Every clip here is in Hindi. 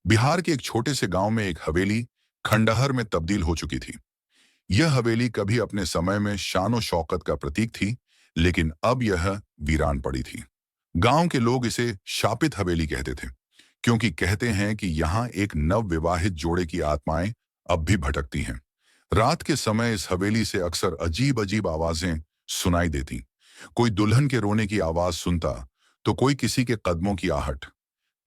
बिहार के एक छोटे से गांव में एक हवेली खंडहर में तब्दील हो चुकी थी। यह हवेली कभी अपने समय में शान शौकत का प्रतीक थी, लेकिन अब यह वीरान पड़ी थी। गांव के लोग इसे शापित हवेली कहते थे, क्योंकि कहते हैं कि यहाँ एक नवविवाहित जोड़े की आत्माएं अब भी भटकती हैं। रात के समय इस हवेली से अक्सर अजीब अजीब आवाजें सुनाई देती। कोई दुल्हन के रोने की आवाज सुनता, तो कोई किसी के कदमों की आहट।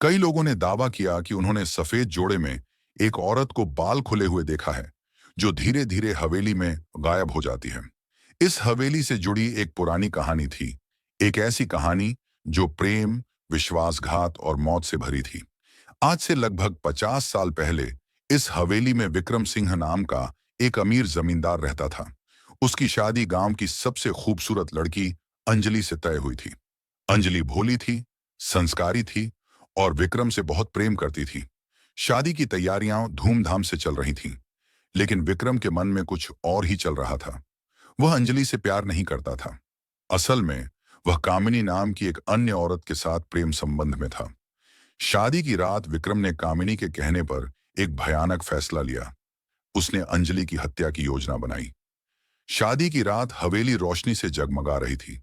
कई लोगों ने दावा किया कि उन्होंने सफेद जोड़े में एक औरत को बाल खुले हुए देखा है, जो धीरे धीरे हवेली में गायब हो जाती है। इस हवेली से जुड़ी एक पुरानी कहानी थी, एक ऐसी कहानी जो प्रेम, विश्वासघात और मौत से भरी थी। आज से लगभग 50 साल पहले इस हवेली में विक्रम सिंह नाम का एक अमीर जमींदार रहता था। उसकी शादी गांव की सबसे खूबसूरत लड़की अंजलि से तय हुई थी। अंजलि भोली थी, संस्कारी थी और विक्रम से बहुत प्रेम करती थी। शादी की तैयारियां धूमधाम से चल रही थीं, लेकिन विक्रम के मन में कुछ और ही चल रहा था। वह अंजलि से प्यार नहीं करता था। असल में वह कामिनी नाम की एक अन्य औरत के साथ प्रेम संबंध में था। शादी की रात विक्रम ने कामिनी के कहने पर एक भयानक फैसला लिया। उसने अंजलि की हत्या की योजना बनाई। शादी की रात हवेली रोशनी से जगमगा रही थी।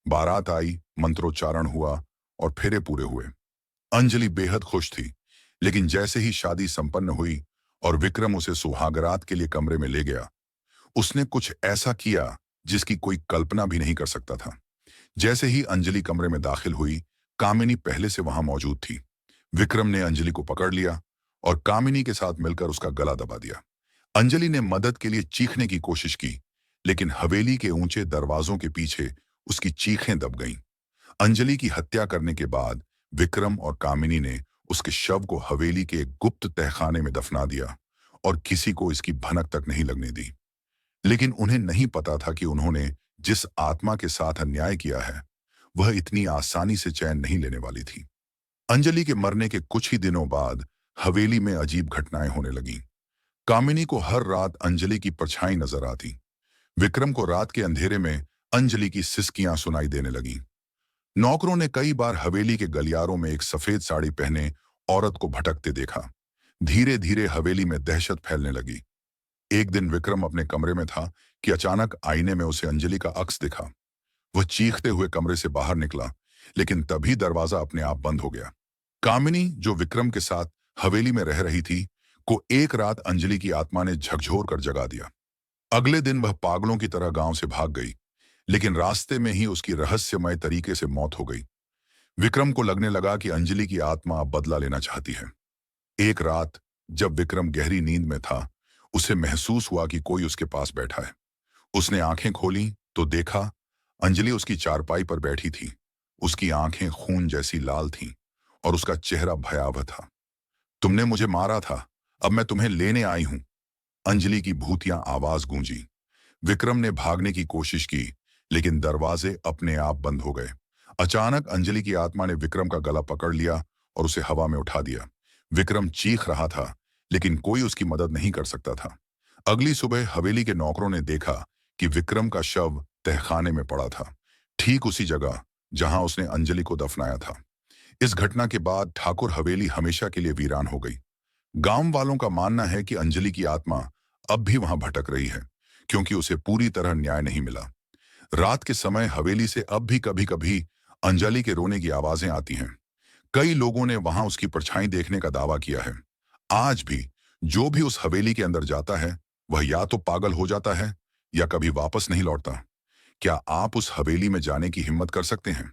बारात आई, मंत्रोच्चारण हुआ और फेरे पूरे हुए। अंजलि बेहद खुश थी, लेकिन जैसे ही शादी संपन्न हुई और विक्रम उसे सुहागरात के लिए कमरे में ले गया, उसने कुछ ऐसा किया जिसकी कोई कल्पना भी नहीं कर सकता था। जैसे ही अंजलि कमरे में दाखिल हुई, कामिनी पहले से वहां मौजूद थी। विक्रम ने अंजलि को पकड़ लिया और कामिनी के साथ मिलकर उसका गला दबा दिया। अंजलि ने मदद के लिए चीखने की कोशिश की, लेकिन हवेली के ऊंचे दरवाजों के पीछे उसकी चीखें दब गईं। अंजलि की हत्या करने के बाद विक्रम और कामिनी ने उसके शव को हवेली के एक गुप्त तहखाने में दफना दिया और किसी को इसकी भनक तक नहीं लगने दी। लेकिन उन्हें नहीं पता था कि उन्होंने जिस आत्मा के साथ अन्याय किया है, वह इतनी आसानी से चैन नहीं लेने वाली थी। अंजलि के मरने के कुछ ही दिनों बाद हवेली में अजीब घटनाएं होने लगीं। कामिनी को हर रात अंजलि की परछाई नजर आती। विक्रम को रात के अंधेरे में अंजलि की सिसकियां सुनाई देने लगीं। नौकरों ने कई बार हवेली के गलियारों में एक सफेद साड़ी पहने औरत को भटकते देखा। धीरे धीरे हवेली में दहशत फैलने लगी। एक दिन विक्रम अपने कमरे में था कि अचानक आईने में उसे अंजलि का अक्स दिखा। वह चीखते हुए कमरे से बाहर निकला, लेकिन तभी दरवाजा अपने आप बंद हो गया। कामिनी, जो विक्रम के साथ हवेली में रह रही थी, को एक रात अंजलि की आत्मा ने झकझोर कर जगा दिया। अगले दिन वह पागलों की तरह गांव से भाग गई, लेकिन रास्ते में ही उसकी रहस्यमय तरीके से मौत हो गई। विक्रम को लगने लगा कि अंजलि की आत्मा अब बदला लेना चाहती है। एक रात जब विक्रम गहरी नींद में था, उसे महसूस हुआ कि कोई उसके पास बैठा है। उसने आंखें खोली तो देखा अंजलि उसकी चारपाई पर बैठी थी। उसकी आंखें खून जैसी लाल थीं और उसका चेहरा भयावह था। तुमने मुझे मारा था, अब मैं तुम्हें लेने आई हूं। अंजलि की भूतिया आवाज गूंजी। विक्रम ने भागने की कोशिश की, लेकिन दरवाजे अपने आप बंद हो गए। अचानक अंजलि की आत्मा ने विक्रम का गला पकड़ लिया और उसे हवा में उठा दिया। विक्रम चीख रहा था, लेकिन कोई उसकी मदद नहीं कर सकता था। अगली सुबह हवेली के नौकरों ने देखा कि विक्रम का शव तहखाने में पड़ा था, ठीक उसी जगह जहां उसने अंजलि को दफनाया था। इस घटना के बाद ठाकुर हवेली हमेशा के लिए वीरान हो गई। गांव वालों का मानना है कि अंजलि की आत्मा अब भी वहां भटक रही है, क्योंकि उसे पूरी तरह न्याय नहीं मिला। रात के समय हवेली से अब भी कभी कभी अंजलि के रोने की आवाजें आती हैं। कई लोगों ने वहां उसकी परछाई देखने का दावा किया है। आज भी जो भी उस हवेली के अंदर जाता है, वह या तो पागल हो जाता है या कभी वापस नहीं लौटता। क्या आप उस हवेली में जाने की हिम्मत कर सकते हैं?